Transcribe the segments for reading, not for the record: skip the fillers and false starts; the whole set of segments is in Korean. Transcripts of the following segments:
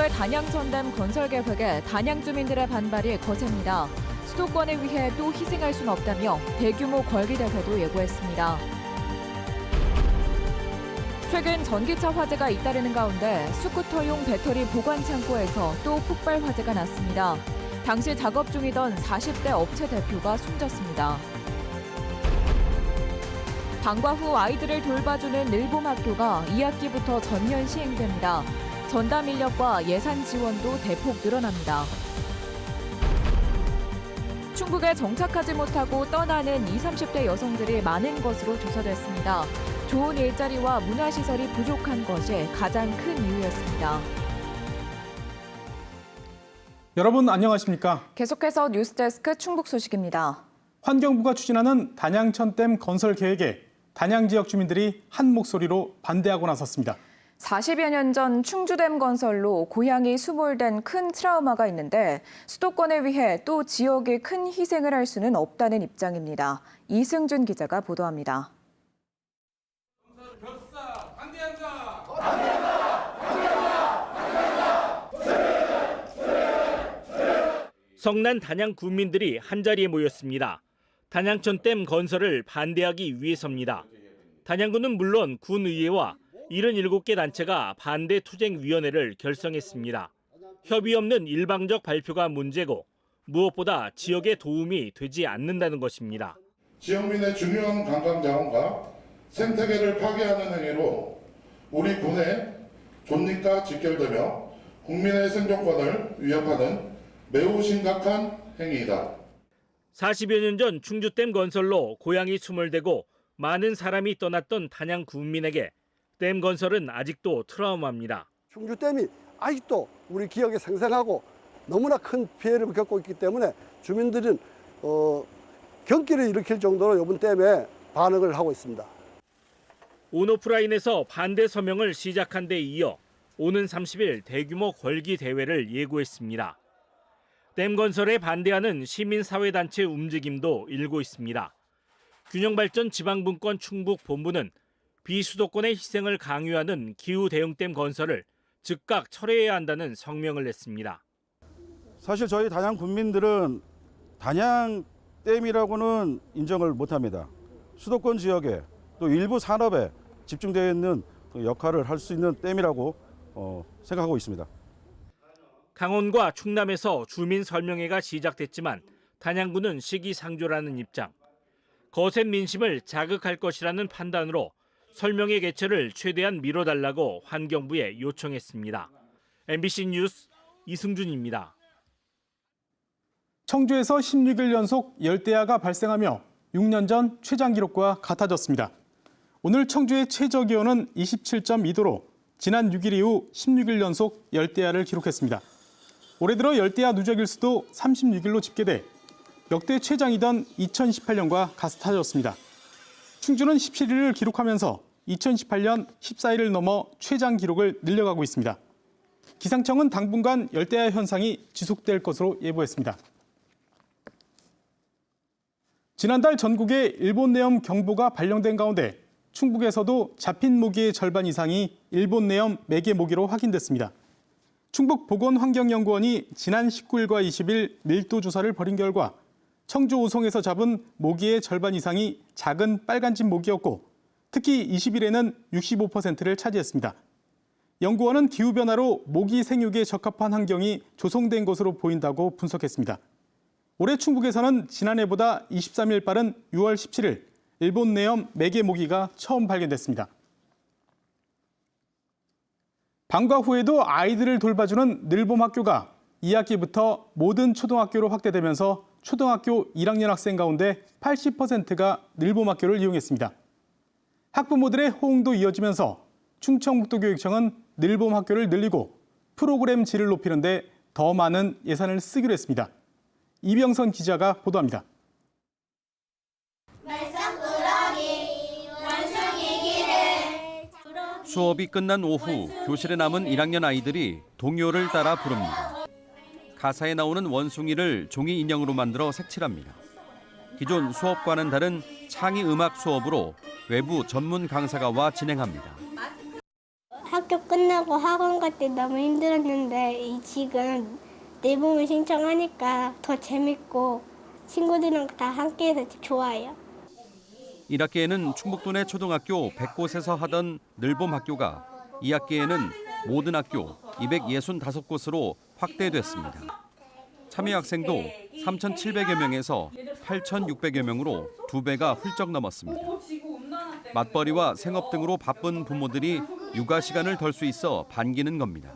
충북의 단양천댐 건설 계획에 단양 주민들의 반발이 거셉니다. 수도권을 위해 또 희생할 순 없다며 대규모 걸기대회도 예고했습니다. 최근 전기차 화재가 잇따르는 가운데 스쿠터용 배터리 보관 창고에서 또 폭발 화재가 났습니다. 당시 작업 중이던 40대 업체 대표가 숨졌습니다. 방과 후 아이들을 돌봐주는 늘봄학교가 2학기부터 전면 시행됩니다. 전담 인력과 예산 지원도 대폭 늘어납니다. 충북에 정착하지 못하고 떠나는 20, 30대 여성들이 많은 것으로 조사됐습니다. 좋은 일자리와 문화시설이 부족한 것이 가장 큰 이유였습니다. 여러분 안녕하십니까? 계속해서 뉴스데스크 충북 소식입니다. 환경부가 추진하는 단양천댐 건설 계획에 단양 지역 주민들이 한 목소리로 반대하고 나섰습니다. 40여 년 전 충주댐 건설로 고향이 수몰된 큰 트라우마가 있는데 수도권을 위해 또 지역에 큰 희생을 할 수는 없다는 입장입니다. 이승준 기자가 보도합니다. 성난 단양 군민들이 한자리에 모였습니다. 단양천댐 건설을 반대하기 위해서입니다. 단양군은 물론 군의회와 77개 단체가 반대 투쟁위원회를 결성했습니다. 협의 없는 일방적 발표가 문제고 무엇보다 지역에 도움이 되지 않는다는 것입니다. 지역민의 중요한 관광자원과 생태계를 파괴하는 행위로 우리 군의 존립과 직결되며 국민의 생존권을 위협하는 매우 심각한 행위이다. 40여 년 전 충주댐 건설로 고향이 수몰되고 많은 사람이 떠났던 단양 군민에게 댐 건설은 아직도 트라우마입니다. 충주댐이 아직도 우리 기억에 생생하고 너무나 큰 피해를 겪고 있기 때문에 주민들은 경기를 일으킬 정도로 이번 댐에 반응을 하고 있습니다. 온오프라인에서 반대 서명을 시작한 데 이어 오는 30일 대규모 걸기 대회를 예고했습니다. 댐 건설에 반대하는 시민사회단체 움직임도 일고 있습니다. 균형발전 지방분권 충북본부는 비수도권의 희생을 강요하는 기후대응댐 건설을 즉각 철회해야 한다는 성명을 냈습니다. 사실 저희 단양 군민들은 단양댐이라고는 인정을 못합니다. 수도권 지역에 또 일부 산업에 집중되어 있는 역할을 할 수 있는 댐이라고 생각하고 있습니다. 강원과 충남에서 주민 설명회가 시작됐지만 단양군은 시기상조라는 입장, 거센 민심을 자극할 것이라는 판단으로 설명회 개최를 최대한 미뤄달라고 환경부에 요청했습니다. MBC 뉴스 이승준입니다. 청주에서 16일 연속 열대야가 발생하며 6년 전 최장 기록과 같아졌습니다. 오늘 청주의 최저 기온은 27.2도로 지난 6일 이후 16일 연속 열대야를 기록했습니다. 올해 들어 열대야 누적 일수도 36일로 집계돼 역대 최장이던 2018년과 같아졌습니다. 충주는 17일을 기록하면서 2018년 14일을 넘어 최장 기록을 늘려가고 있습니다. 기상청은 당분간 열대야 현상이 지속될 것으로 예보했습니다. 지난달 전국에 일본 내염 경보가 발령된 가운데 충북에서도 잡힌 모기의 절반 이상이 일본 내염 매개 모기로 확인됐습니다. 충북보건환경연구원이 지난 19일과 20일 밀도 조사를 벌인 결과 청주 오송에서 잡은 모기의 절반 이상이 작은 빨간집 모기였고 특히 20일에는 65%를 차지했습니다. 연구원은 기후변화로 모기 생육에 적합한 환경이 조성된 것으로 보인다고 분석했습니다. 올해 충북에서는 지난해보다 23일 빠른 6월 17일 일본 내염 매개 모기가 처음 발견됐습니다. 방과 후에도 아이들을 돌봐주는 늘봄학교가 2학기부터 모든 초등학교로 확대되면서 초등학교 1학년 학생 가운데 80%가 늘봄학교를 이용했습니다. 학부모들의 호응도 이어지면서 충청북도교육청은 늘봄학교를 늘리고 프로그램 질을 높이는 데 더 많은 예산을 쓰기로 했습니다. 이병선 기자가 보도합니다. 수업이 끝난 오후 교실에 남은 1학년 아이들이 동요를 따라 부릅니다. 가사에 나오는 원숭이를 종이 인형으로 만들어 색칠합니다. 기존 수업과는 다른 창의 음악 수업으로 외부 전문 강사가 와 진행합니다. 학교 끝나고 학원 갈 때 너무 힘들었는데 지금 내보면 신청하니까 더 재밌고 친구들이랑 다 함께해서 좋아요. 1학기에는 충북도 내 초등학교 100곳에서 하던 늘봄 학교가 2학기에는 모든 학교 265곳으로 확대됐습니다. 참여 학생도 3,700여 명에서 8,600여 명으로 2배가 훌쩍 넘었습니다. 맞벌이와 생업 등으로 바쁜 부모들이 육아 시간을 덜 수 있어 반기는 겁니다.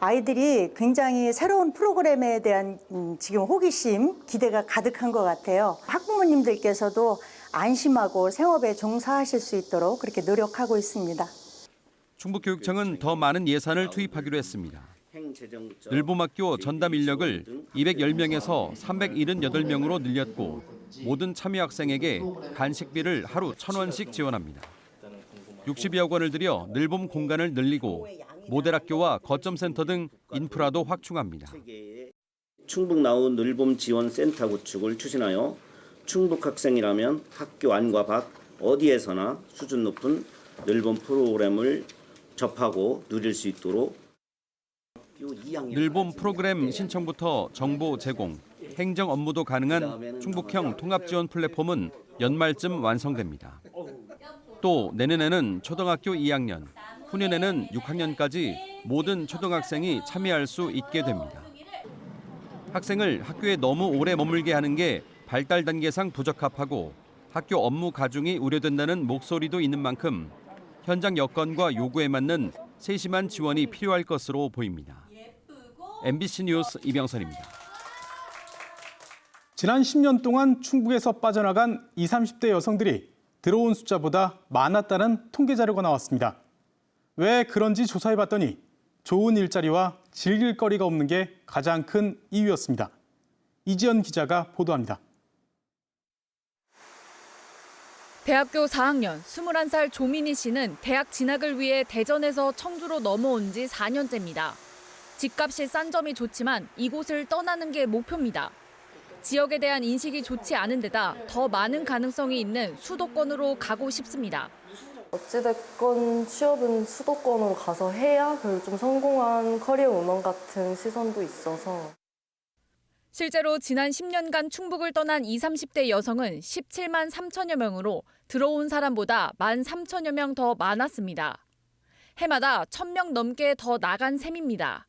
아이들이 굉장히 새로운 프로그램에 대한 지금 호기심, 기대가 가득한 것 같아요. 학부모님들께서도 안심하고 생업에 종사하실 수 있도록 그렇게 노력하고 있습니다. 충북교육청은 더 많은 예산을 투입하기로 했습니다. 늘봄학교 전담 인력을 210명에서 378명으로 늘렸고 모든 참여 학생에게 간식비를 하루 1,000원씩 지원합니다. 60여억 원을 들여 늘봄 공간을 늘리고 모델학교와 거점센터 등 인프라도 확충합니다. 충북 나우 늘봄 지원 센터 구축을 추진하여 충북 학생이라면 학교 안과 밖 어디에서나 수준 높은 늘봄 프로그램을 접하고 누릴 수 있도록 늘봄 프로그램 신청부터 정보 제공, 행정 업무도 가능한 충북형 통합지원 플랫폼은 연말쯤 완성됩니다. 또 내년에는 초등학교 2학년, 후년에는 6학년까지 모든 초등학생이 참여할 수 있게 됩니다. 학생을 학교에 너무 오래 머물게 하는 게 발달 단계상 부적합하고 학교 업무 가중이 우려된다는 목소리도 있는 만큼 현장 여건과 요구에 맞는 세심한 지원이 필요할 것으로 보입니다. MBC 뉴스 이병선입니다. 지난 10년 동안 충북에서 빠져나간 20, 30대 여성들이 들어온 숫자보다 많았다는 통계 자료가 나왔습니다. 왜 그런지 조사해봤더니 좋은 일자리와 즐길 거리가 없는 게 가장 큰 이유였습니다. 이지연 기자가 보도합니다. 대학교 4학년 21살 조민희 씨는 대학 진학을 위해 대전에서 청주로 넘어온 지 4년째입니다. 집값이 싼 점이 좋지만 이곳을 떠나는 게 목표입니다. 지역에 대한 인식이 좋지 않은 데다 더 많은 가능성이 있는 수도권으로 가고 싶습니다. 어찌됐건 취업은 수도권으로 가서 해야 별로 좀 성공한 커리어 우먼 같은 시선도 있어서. 실제로 지난 10년간 충북을 떠난 20, 30대 여성은 17만 3천여 명으로 들어온 사람보다 1만 3천여 명 더 많았습니다. 해마다 1,000명 넘게 더 나간 셈입니다.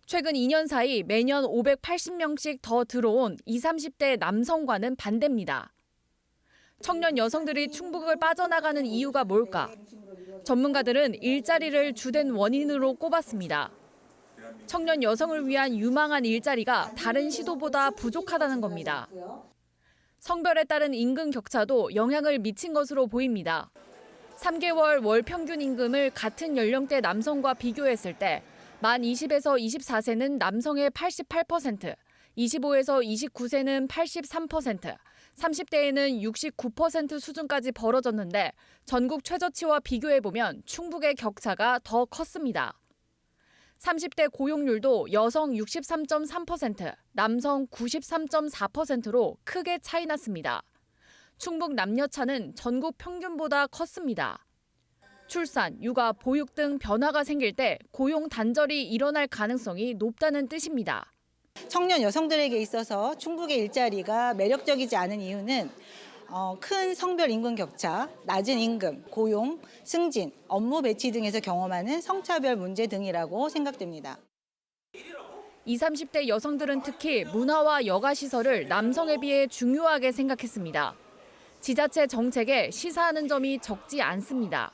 최근 2년 사이 매년 580명씩 더 들어온 20, 30대 남성과는 반대입니다. 청년 여성들이 충북을 빠져나가는 이유가 뭘까? 전문가들은 일자리를 주된 원인으로 꼽았습니다. 청년 여성을 위한 유망한 일자리가 다른 시도보다 부족하다는 겁니다. 성별에 따른 임금 격차도 영향을 미친 것으로 보입니다. 3개월 월 평균 임금을 같은 연령대 남성과 비교했을 때 만 20에서 24세는 남성의 88%, 25에서 29세는 83%, 30대에는 69% 수준까지 벌어졌는데 전국 최저치와 비교해보면 충북의 격차가 더 컸습니다. 30대 고용률도 여성 63.3%, 남성 93.4%로 크게 차이 났습니다. 충북 남녀차는 전국 평균보다 컸습니다. 출산, 육아, 보육 등 변화가 생길 때 고용 단절이 일어날 가능성이 높다는 뜻입니다. 청년 여성들에게 있어서 충북의 일자리가 매력적이지 않은 이유는 큰 성별 임금 격차, 낮은 임금, 고용, 승진, 업무 배치 등에서 경험하는 성차별 문제 등이라고 생각됩니다. 20, 30대 여성들은 특히 문화와 여가 시설을 남성에 비해 중요하게 생각했습니다. 지자체 정책에 시사하는 점이 적지 않습니다.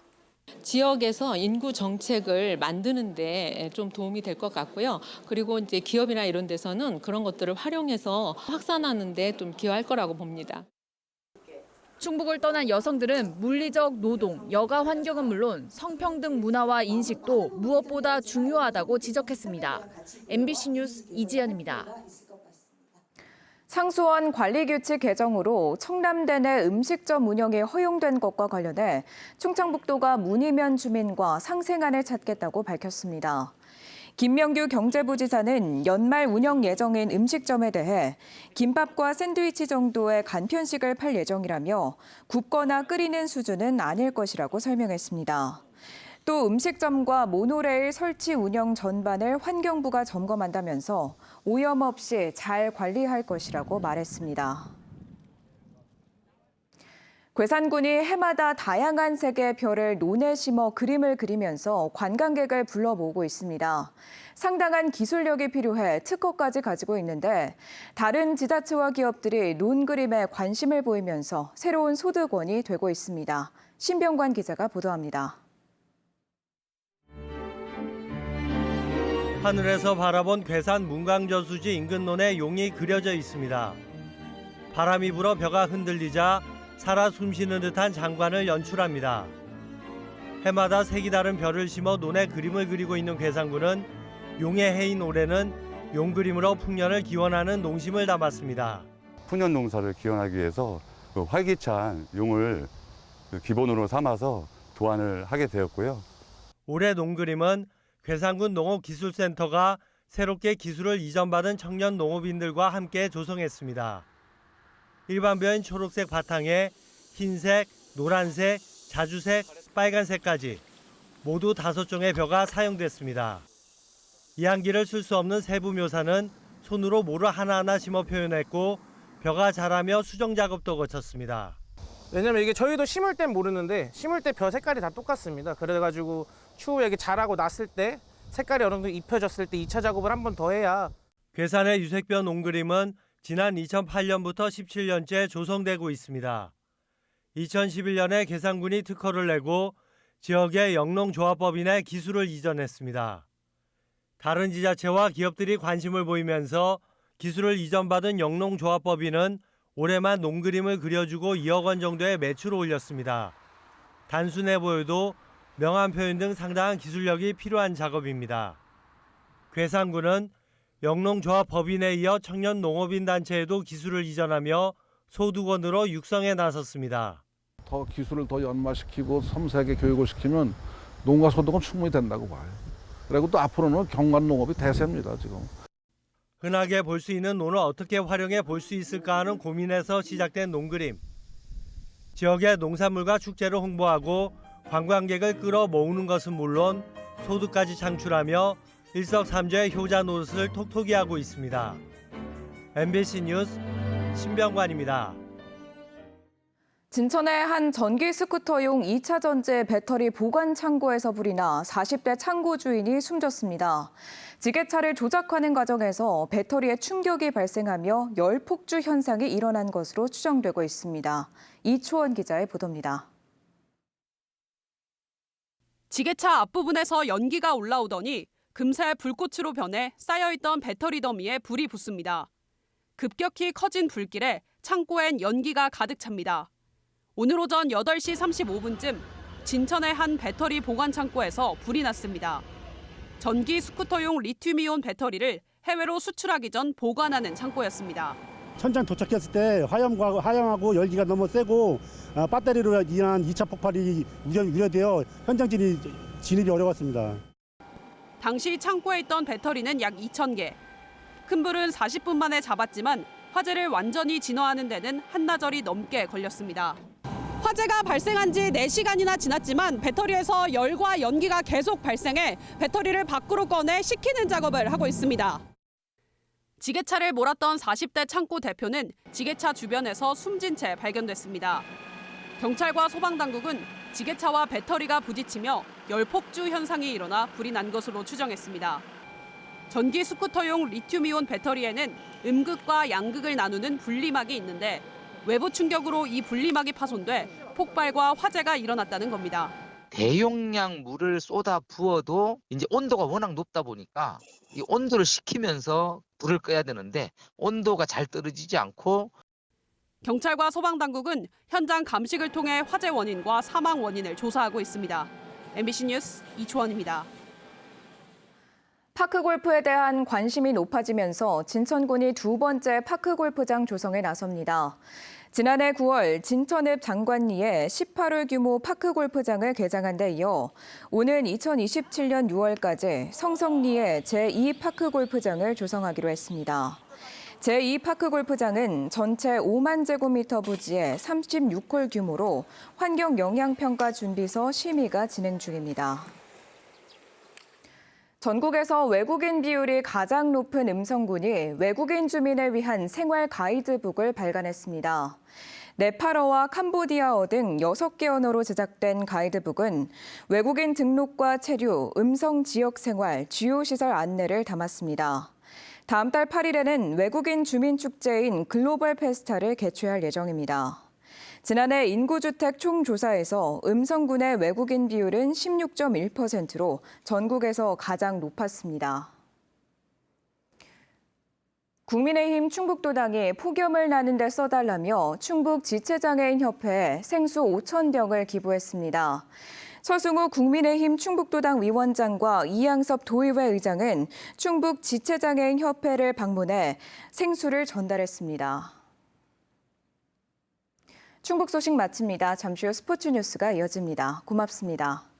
지역에서 인구 정책을 만드는 데 좀 도움이 될 것 같고요. 그리고 이제 기업이나 이런 데서는 그런 것들을 활용해서 확산하는 데 좀 기여할 거라고 봅니다. 충북을 떠난 여성들은 물리적 노동, 여가 환경은 물론 성평등 문화와 인식도 무엇보다 중요하다고 지적했습니다. MBC 뉴스 이지연입니다. 상수원 관리규칙 개정으로 청남대 내 음식점 운영이 허용된 것과 관련해 충청북도가 문의면 주민과 상생안을 찾겠다고 밝혔습니다. 김명규 경제부지사는 연말 운영 예정인 음식점에 대해 김밥과 샌드위치 정도의 간편식을 팔 예정이라며 굽거나 끓이는 수준은 아닐 것이라고 설명했습니다. 또 음식점과 모노레일 설치 운영 전반을 환경부가 점검한다면서 오염 없이 잘 관리할 것이라고 말했습니다. 괴산군이 해마다 다양한 색의 별을 논에 심어 그림을 그리면서 관광객을 불러 모으고 있습니다. 상당한 기술력이 필요해 특허까지 가지고 있는데 다른 지자체와 기업들이 논 그림에 관심을 보이면서 새로운 소득원이 되고 있습니다. 신병관 기자가 보도합니다. 하늘에서 바라본 괴산 문광저수지 인근 논에 용이 그려져 있습니다. 바람이 불어 벼가 흔들리자 살아 숨쉬는 듯한 장관을 연출합니다. 해마다 색이 다른 별을 심어 논에 그림을 그리고 있는 괴산군은 용의 해인 올해는 용 그림으로 풍년을 기원하는 농심을 담았습니다. 풍년 농사를 기원하기 위해서 활기찬 용을 기본으로 삼아서 도안을 하게 되었고요. 올해 농그림은 괴산군 농업기술센터가 새롭게 기술을 이전받은 청년 농업인들과 함께 조성했습니다. 일반 벼인 초록색 바탕에 흰색, 노란색, 자주색, 빨간색까지 모두 5종의 벼가 사용됐습니다. 이한기를 쓸 수 없는 세부 묘사는 손으로 모를 하나하나 심어 표현했고 벼가 자라며 수정 작업도 거쳤습니다. 왜냐면 이게 저희도 심을 땐 모르는데 심을 때 벼 색깔이 다 똑같습니다. 그래가지고 추후에 이게 자라고 났을 때 색깔이 어느 정도 입혀졌을 때 2차 작업을 한 번 더 해야. 괴산의 유색벼 농그림은 지난 2008년부터 17년째 조성되고 있습니다. 2011년에 괴산군이 특허를 내고 지역의 영농조합법인에 기술을 이전했습니다. 다른 지자체와 기업들이 관심을 보이면서 기술을 이전받은 영농조합법인은 올해만 농그림을 그려주고 2억 원 정도의 매출을 올렸습니다. 단순해 보여도 명암 표현 등 상당한 기술력이 필요한 작업입니다. 괴산군은 영농조합법인에 이어 청년 농업인 단체에도 기술을 이전하며 소득원으로 육성에 나섰습니다. 더 기술을 더 연마시키고 섬세하게 교육을 시키면 농가 소득은 충분히 된다고 봐요. 그리고 또 앞으로는 경관 농업이 대세입니다, 지금. 흔하게 볼 수 있는 논을 어떻게 활용해 볼 수 있을까 하는 고민에서 시작된 농그림. 지역의 농산물과 축제를 홍보하고 관광객을 끌어 모으는 것은 물론 소득까지 창출하며 일석삼조의 효자 노릇을 톡톡히 하고 있습니다. MBC 뉴스 신병관입니다. 진천의 한 전기 스쿠터용 2차 전지 배터리 보관 창고에서 불이 나 40대 창고 주인이 숨졌습니다. 지게차를 조작하는 과정에서 배터리에 충격이 발생하며 열 폭주 현상이 일어난 것으로 추정되고 있습니다. 이초원 기자의 보도입니다. 지게차 앞부분에서 연기가 올라오더니 금세 불꽃으로 변해 쌓여있던 배터리 더미에 불이 붙습니다. 급격히 커진 불길에 창고엔 연기가 가득 찹니다. 오늘 오전 8시 35분쯤 진천의 한 배터리 보관 창고에서 불이 났습니다. 전기 스쿠터용 리튬이온 배터리를 해외로 수출하기 전 보관하는 창고였습니다. 현장 도착했을 때 화염하고 열기가 너무 세고 배터리로 인한 2차 폭발이 우려되어 현장 진입이 어려웠습니다. 당시 창고에 있던 배터리는 약 2,000개. 큰 불은 40분 만에 잡았지만 화재를 완전히 진화하는 데는 한나절이 넘게 걸렸습니다. 화재가 발생한 지 4시간이나 지났지만 배터리에서 열과 연기가 계속 발생해 배터리를 밖으로 꺼내 식히는 작업을 하고 있습니다. 지게차를 몰았던 40대 창고 대표는 지게차 주변에서 숨진 채 발견됐습니다. 경찰과 소방당국은 지게차와 배터리가 부딪히며 열폭주 현상이 일어나 불이 난 것으로 추정했습니다. 전기 스쿠터용 리튬이온 배터리에는 음극과 양극을 나누는 분리막이 있는데 외부 충격으로 이 분리막이 파손돼 폭발과 화재가 일어났다는 겁니다. 대용량 물을 쏟아 부어도 이제 온도가 워낙 높다 보니까 이 온도를 식히면서 불을 꺼야 되는데 온도가 잘 떨어지지 않고. 경찰과 소방당국은 현장 감식을 통해 화재 원인과 사망 원인을 조사하고 있습니다. MBC 뉴스 이초원입니다. 파크골프에 대한 관심이 높아지면서 진천군이 2번째 파크골프장 조성에 나섭니다. 지난해 9월 진천읍 장관리에 18홀 규모 파크골프장을 개장한 데 이어 오는 2027년 6월까지 성성리에 제2 파크골프장을 조성하기로 했습니다. 제2파크골프장은 전체 5만 제곱미터 부지에 36홀 규모로 환경영향평가 준비서 심의가 진행 중입니다. 전국에서 외국인 비율이 가장 높은 음성군이 외국인 주민을 위한 생활 가이드북을 발간했습니다. 네팔어와 캄보디아어 등 6개 언어로 제작된 가이드북은 외국인 등록과 체류, 음성 지역 생활, 주요 시설 안내를 담았습니다. 다음 달 8일에는 외국인 주민 축제인 글로벌 페스타를 개최할 예정입니다. 지난해 인구주택 총조사에서 음성군의 외국인 비율은 16.1%로 전국에서 가장 높았습니다. 국민의힘 충북도당이 폭염을 나는 데 써달라며 충북 지체장애인협회에 생수 5,000병을 기부했습니다. 서승우 국민의힘 충북도당 위원장과 이양섭 도의회 의장은 충북 지체장애인협회를 방문해 생수를 전달했습니다. 충북 소식 마칩니다. 잠시 후 스포츠 뉴스가 이어집니다. 고맙습니다.